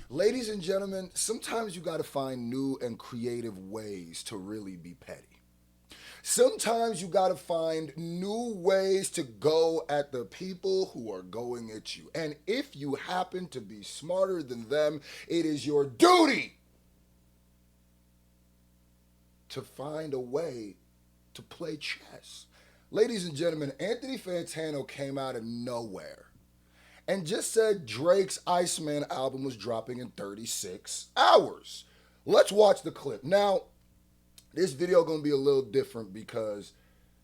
Ladies and gentlemen, sometimes you got to find new and creative ways to really be petty. Sometimes you got to find new ways to go at the people who are going at you. And if you happen to be smarter than them, it is your duty to find a way to play chess. Ladies and gentlemen, Anthony Fantano came out of nowhere and just said Drake's Iceman album was dropping in 36 hours. Let's watch the clip. Now, this video gonna be a little different because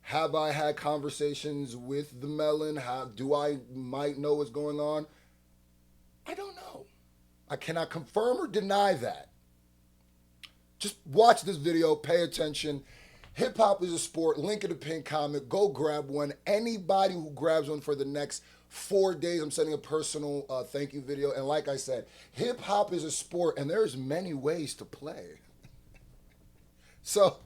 have I had conversations with the Melon? How do I might know what's going on? I don't know. I cannot confirm or deny that. Just watch this video, pay attention. Hip hop is a sport. Link in the pinned comment. Go grab one. Anybody who grabs one for the next 4 days, I'm sending a personal thank you video. And like I said, hip hop is a sport, and there's many ways to play. So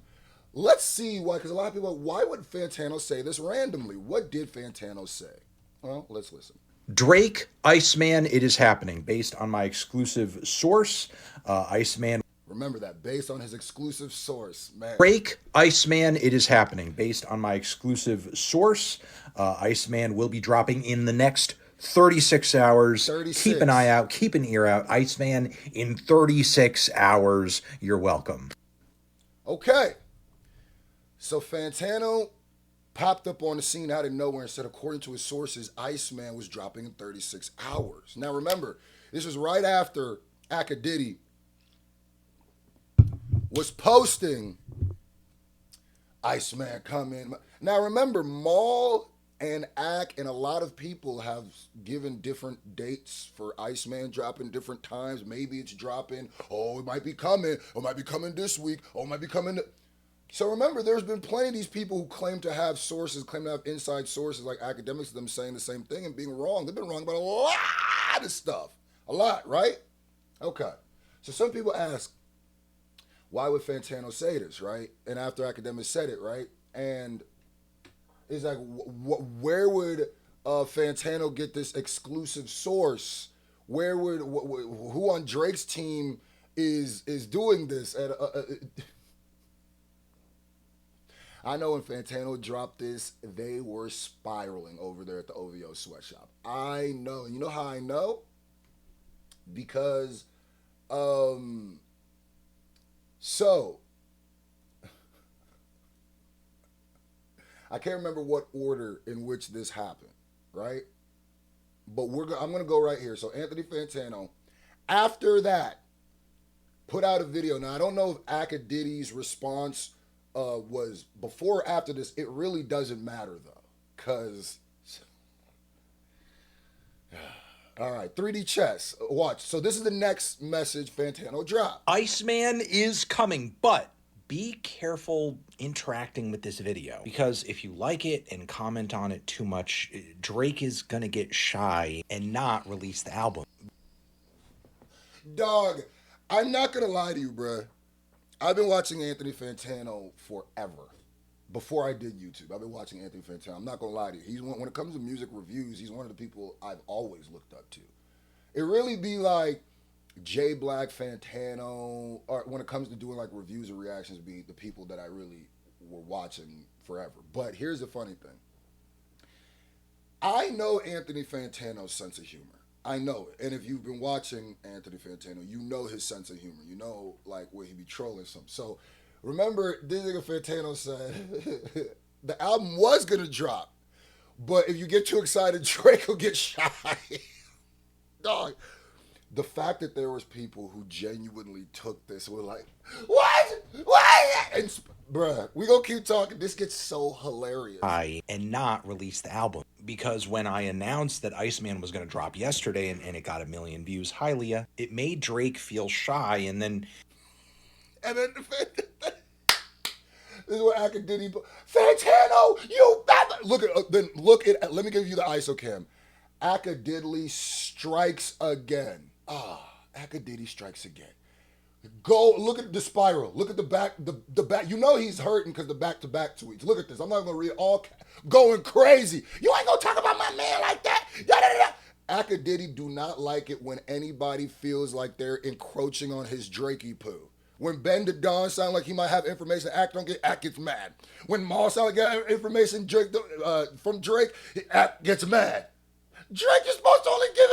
let's see why, because a lot of people are, why would Fantano say this randomly? What did Fantano say? Well, let's listen. Drake, Iceman, it is happening. Based on my exclusive source, Iceman. Remember that, based on his exclusive source, man. Drake, Iceman, it is happening. Based on my exclusive source, Iceman will be dropping in the next 36 hours. 36. Keep an eye out, keep an ear out. Iceman in 36 hours. You're welcome. Okay. So Fantano popped up on the scene out of nowhere and said, according to his sources, Iceman was dropping in 36 hours. Now remember, this was right after Akademiks was posting Iceman coming. Now remember, Maul and Ak and a lot of people have given different dates for Iceman dropping different times. Maybe it's dropping. Oh, it might be coming. Oh, it might be coming this week. Oh, it might be coming. So remember, there's been plenty of these people who claim to have sources, claim to have inside sources like Akademiks, them saying the same thing and being wrong. They've been wrong about a lot of stuff. A lot, right? Okay. So some people ask, why would Fantano say this, right? And after Akademiks said it, right? And it's like, where would Fantano get this exclusive source? Where would who on Drake's team is doing this? I know when Fantano dropped this, they were spiraling over there at the OVO sweatshop. I know. You know how I know? Because, so, I can't remember what order in which this happened, right? But I'm going to go right here. So Anthony Fantano, after that, put out a video. Now, I don't know if Akademiks' response was before or after this. It really doesn't matter, though, because... All right, 3D chess. Watch. So this is the next message Fantano dropped. Iceman is coming, but be careful interacting with this video, because if you like it and comment on it too much, Drake is gonna get shy and not release the album. Dog, I'm not gonna lie to you, bruh. I've been watching Anthony Fantano forever. Before I did YouTube, I've been watching Anthony Fantano. I'm not gonna lie to you. He's one, when it comes to music reviews, he's one of the people I've always looked up to. It really be like J Black, Fantano, or when it comes to doing like reviews or reactions, be the people that I really were watching forever. But here's the funny thing. I know Anthony Fantano's sense of humor. I know it. And if you've been watching Anthony Fantano, you know his sense of humor. You know like where he be trolling some. So remember, this nigga Fantano said the album was gonna drop, but if you get too excited, Drake will get shy. Dog. The fact that there was people who genuinely took this and were like, what? And bruh, we gonna keep talking. This gets so hilarious. And not release the album. Because when I announced that Iceman was going to drop yesterday and it got 1 million views, hi Leah, it made Drake feel shy, and then this is what Akademiks, Fantano, you look at let me give you the ISO cam. Akademiks strikes again. Akademiks strikes again. Go look at the spiral. Look at the back. The back. You know he's hurting because the back-to-back tweets. Look at this. I'm not gonna read all. Going crazy. You ain't gonna talk about my man like that. Da, da, da, da. Akademiks do not like it when anybody feels like they're encroaching on his Drakey poo. When Ben the Don sound like he might have information, Act gets mad. When Maul sound like he got information from Drake, Act gets mad. Drake is supposed to only give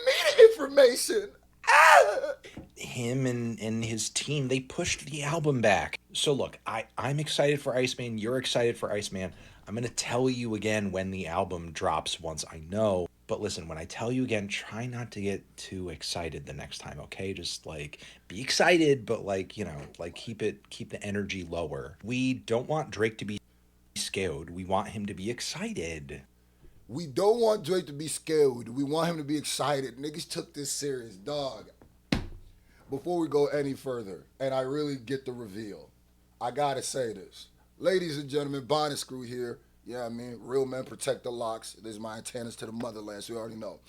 me the information. Ah! Him and his team, they pushed the album back. So look, I'm excited for Iceman. You're excited for Iceman. I'm going to tell you again when the album drops once I know. But listen, when I tell you again, try not to get too excited the next time, okay? Just like be excited, but like, you know, like keep the energy lower. We don't want Drake to be scared. We want him to be excited. We don't want Drake to be scared. We want him to be excited. Niggas took this serious, dog. Before we go any further, and I really get the reveal, I gotta say this. Ladies and gentlemen, Bonnet Screw here. Yeah, I mean, real men protect the locks. This is my antennas to the motherland, so you already know.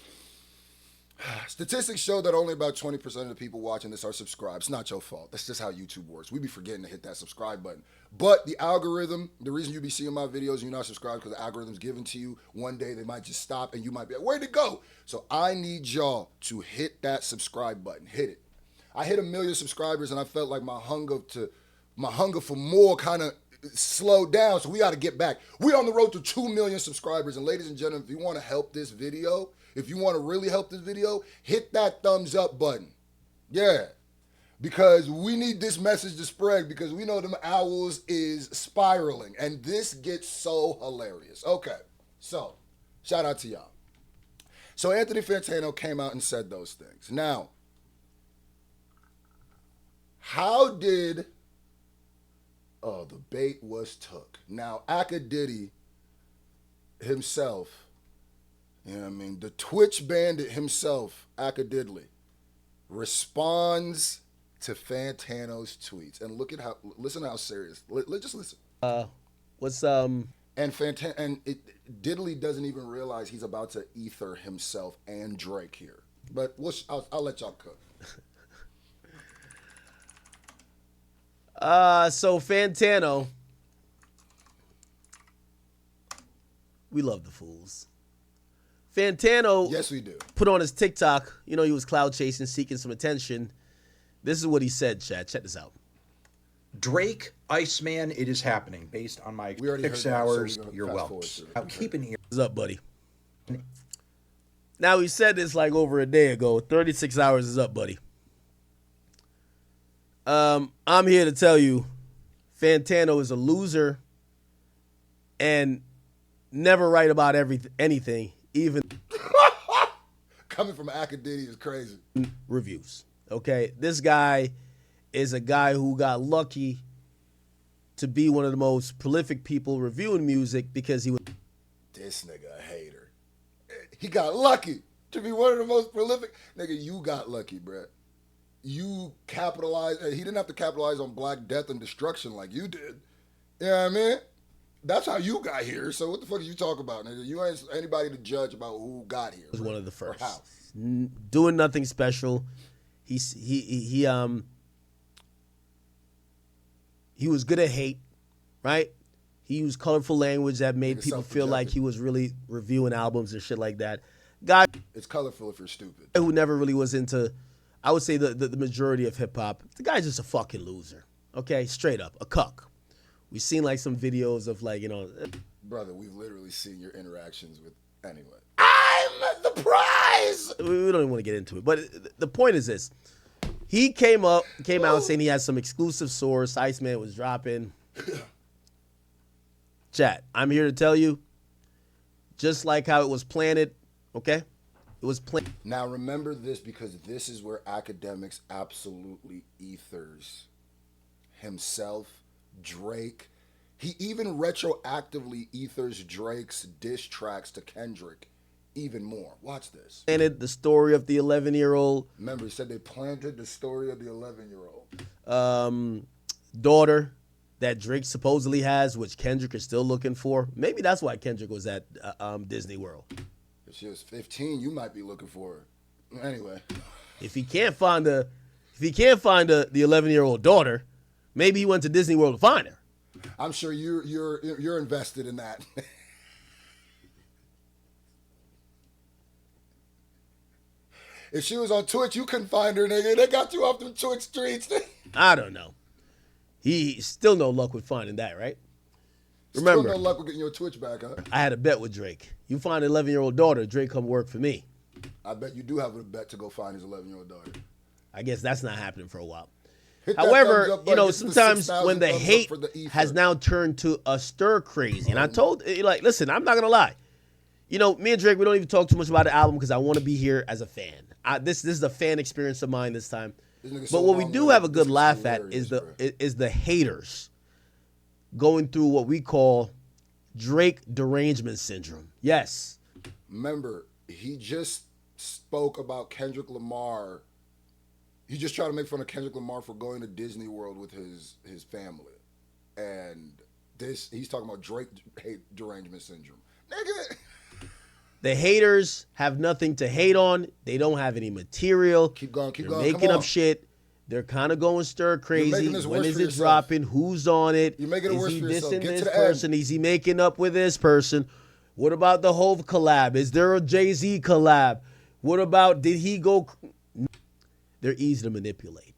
Statistics show that only about 20% of the people watching this are subscribed. It's not your fault. That's just how YouTube works. We be forgetting to hit that subscribe button. But the algorithm, the reason you be seeing my videos and you're not subscribed because the algorithm's given to you. One day they might just stop and you might be like, where'd it go? So I need y'all to hit that subscribe button. Hit it. I hit 1 million subscribers and I felt like my hunger for more kind of slowed down. So we got to get back. We're on the road to 2 million subscribers. And ladies and gentlemen, if you want to help this video, if you want to really help this video, hit that thumbs up button. Yeah. Because we need this message to spread because we know them owls is spiraling. And this gets so hilarious. Okay. So, shout out to y'all. So Anthony Fantano came out and said those things. Now, how did... Oh, the bait was took. Now, Akademiks himself, you know what I mean, the Twitch bandit himself, Akademiks, responds to Fantano's tweets. And listen how serious. Just listen. And Diddley doesn't even realize he's about to ether himself and Drake here. But I'll let y'all cook. So Fantano, we love the fools. Fantano, yes, we do. Put on his TikTok. You know, he was cloud chasing, seeking some attention. This is what he said, Chad. Check this out. Drake, Iceman, it is happening. Based on my 6 hours, you're welcome. Now, keep in here. What's up, buddy? Now, he said this like over a day ago. 36 hours is up, buddy. I'm here to tell you, Fantano is a loser and never right about anything, even coming from Akademiks is crazy. Reviews. Okay, this guy is a guy who got lucky to be one of the most prolific people reviewing music because he was. This nigga a hater. He got lucky to be one of the most prolific. Nigga, you got lucky, bruh. You capitalized. He didn't have to capitalize on Black Death and destruction like you did. You know what I mean? That's how you got here. So what the fuck are you talking about, nigga? You ain't anybody to judge about who got here. Was one of the first. Or how. Doing nothing special. He was good at hate, right? He used colorful language that made people feel like he was really reviewing albums and shit like that. Guy, it's colorful if you're stupid. Who never really was into, I would say the majority of hip hop. The guy's just a fucking loser. Okay, straight up, a cuck. We've seen like some videos of like, you know. Brother, we've literally seen your interactions with, anyway. I'm the prize! We don't even want to get into it. But the point is this. He came out saying he had some exclusive source. Iceman was dropping. Chat, I'm here to tell you, just like how it was planted, okay? It was planned. Now remember this because this is where Akademiks absolutely ethers himself, Drake. He even retroactively ethers Drake's diss tracks to Kendrick even more. Watch this. Planted the story of the 11-year-old. Remember, he said they planted the story of the 11-year-old. Daughter that Drake supposedly has, which Kendrick is still looking for. Maybe that's why Kendrick was at Disney World. If she was 15, you might be looking for her. Anyway. If he can't find the 11-year-old daughter, maybe he went to Disney World to find her. I'm sure you're invested in that. If she was on Twitch, you couldn't find her, nigga. They got you off the Twitch streets. I don't know. He still no luck with finding that, right? Remember, Still no luck with getting your Twitch back, huh? I had a bet with Drake. You find an 11-year-old daughter, Drake come work for me. I bet you do have a bet to go find his 11-year-old daughter. I guess that's not happening for a while. Hit that However, thumbs up button, get to the sometimes 6,000 when the thumbs up hate for the ether. has now turned to a stir crazy, and I told, listen, I'm not going to lie. Me and Drake, we don't even talk too much about the album because I want to be here as a fan. This is a fan experience of mine this time. But what we do have a good laugh at is the haters going through what we call Drake derangement syndrome. Yes. Remember, he just spoke about Kendrick Lamar. He just tried to make fun of Kendrick Lamar for going to Disney World with his family. And he's talking about Drake derangement syndrome. Nigga. The haters have nothing to hate on. They don't have any material. Keep going. They're making up shit. They're kind of going stir crazy. When is it dropping? Who's on it? You're making it worse for yourself. Is he Get dissing to this the person? Is he making up with this person? What about the Hove collab? Is there a Jay-Z collab? What about, did he go? They're easy to manipulate.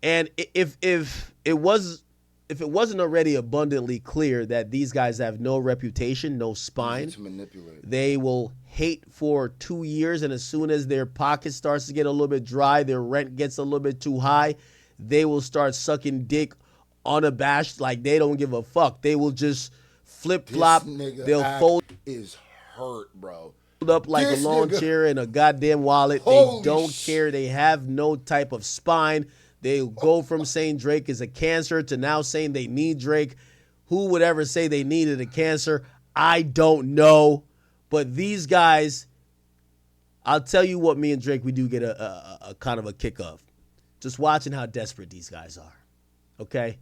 And if it wasn't already abundantly clear that these guys have no reputation, no spine, to manipulate. They will hate for 2 years, and as soon as their pocket starts to get a little bit dry, their rent gets a little bit too high, they will start sucking dick unabashed like they don't give a fuck. They will just flip-flop. They'll fold. Is hurt, bro. Up like a lawn chair in a goddamn wallet. They don't care. They have no type of spine. They go from saying Drake is a cancer to now saying they need Drake. Who would ever say they needed a cancer? I don't know. But these guys, I'll tell you what, me and Drake, we do get a kind of a kick of. Just watching how desperate these guys are. Okay?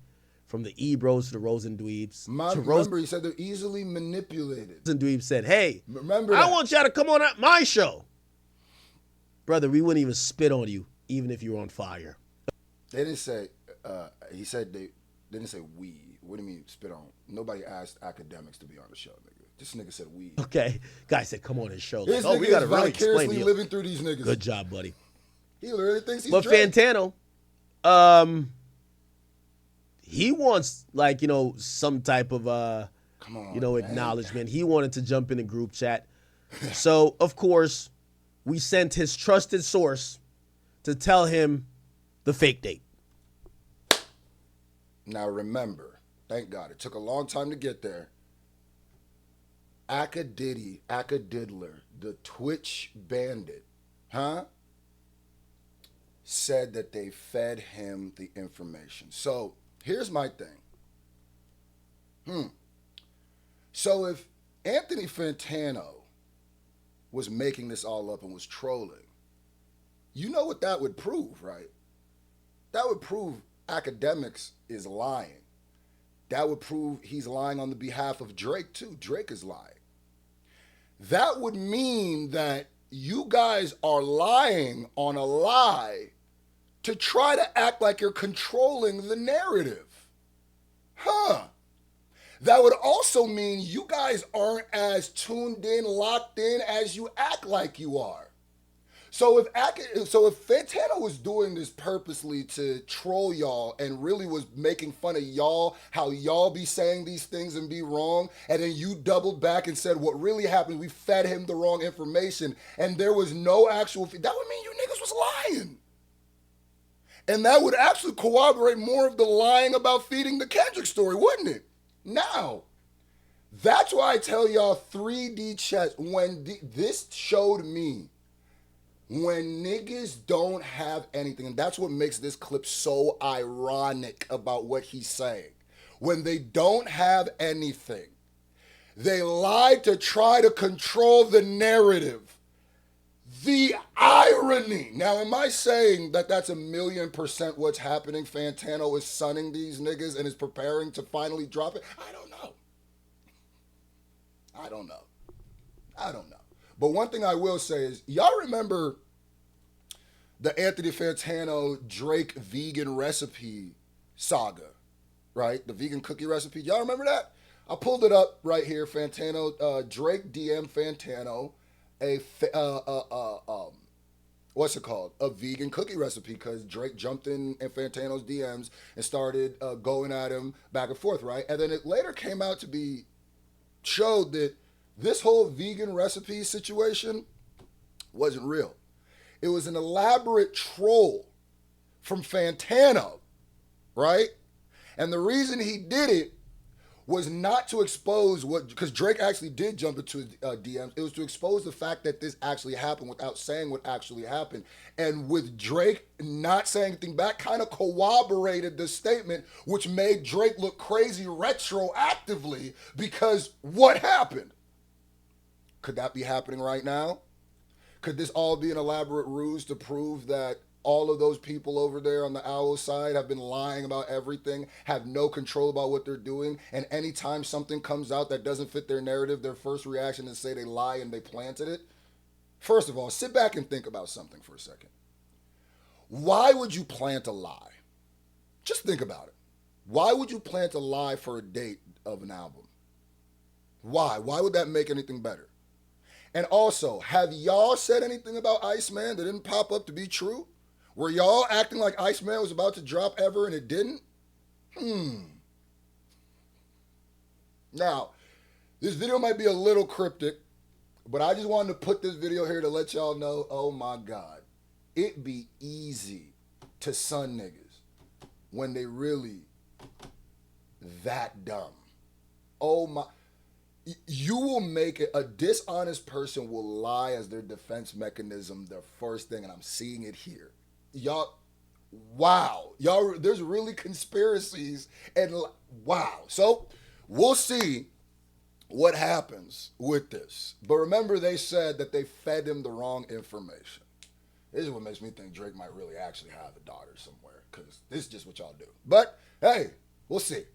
From the Ebros to the Rosen Dweebs. Remember, he said they're easily manipulated. Rosen Dweebs said, hey, remember I want y'all to come on my show. Brother, we wouldn't even spit on you, even if you were on fire. They didn't say, he said they didn't say we. What do you mean spit on? Nobody asked Akademiks to be on the show, nigga. This nigga said we. Okay. Guy said, come on his show. This Like, nigga we got to is really explain to vicariously you. living through these niggas. Good job, buddy. He literally thinks he's But Drake. Fantano, he wants, some type of, Come on, acknowledgement. He wanted to jump in a group chat. So, of course, we sent his trusted source to tell him the fake date. Now remember, thank God, it took a long time to get there. Akadidler, the Twitch bandit, said that they fed him the information. So here's my thing. So if Anthony Fantano was making this all up and was trolling, you know what that would prove, right? That would prove Akademiks is lying. That would prove he's lying on the behalf of Drake too. Drake is lying. That would mean that you guys are lying on a lie to try to act like you're controlling the narrative. That would also mean you guys aren't as tuned in, locked in as you act like you are. So if Fantano was doing this purposely to troll y'all and really was making fun of y'all, how y'all be saying these things and be wrong, and then you doubled back and said what really happened, we fed him the wrong information, and there was no actual, that would mean you niggas was lying. And that would actually corroborate more of the lying about feeding the Kendrick story, wouldn't it? Now, that's why I tell y'all 3D chess, this showed me when niggas don't have anything, and that's what makes this clip so ironic about what he's saying. When they don't have anything, they lie to try to control the narrative. The irony. Now, am I saying that that's 1,000,000% what's happening? Fantano is sunning these niggas and is preparing to finally drop it? I don't know. But one thing I will say is, y'all remember the Anthony Fantano Drake vegan recipe saga, right? The vegan cookie recipe. Y'all remember that? I pulled it up right here. Fantano, Drake DM Fantano, what's it called? A vegan cookie recipe because Drake jumped in Fantano's DMs and started going at him back and forth, right? And then it later came out to be showed that this whole vegan recipe situation wasn't real. It was an elaborate troll from Fantano, right? And the reason he did it was not to expose what, because Drake actually did jump into his DMs. It was to expose the fact that this actually happened without saying what actually happened. And with Drake not saying anything back, kind of corroborated the statement, which made Drake look crazy retroactively because what happened? Could that be happening right now? Could this all be an elaborate ruse to prove that all of those people over there on the owl side have been lying about everything, have no control about what they're doing, and anytime something comes out that doesn't fit their narrative, their first reaction is to say they lie and they planted it? First of all, sit back and think about something for a second. Why would you plant a lie? Just think about it. Why would you plant a lie for a date of an album? Why? Why would that make anything better? And also, have y'all said anything about Iceman that didn't pop up to be true? Were y'all acting like Iceman was about to drop ever and it didn't? Now, this video might be a little cryptic, but I just wanted to put this video here to let y'all know, oh my God, it be easy to sun niggas when they really that dumb. Oh my, you will make it, a dishonest person will lie as their defense mechanism, their first thing, and I'm seeing it here. Y'all, wow. Y'all, there's really conspiracies and wow. So we'll see what happens with this. But remember, they said that they fed him the wrong information. This is what makes me think Drake might really actually have a daughter somewhere because this is just what y'all do. But hey, we'll see.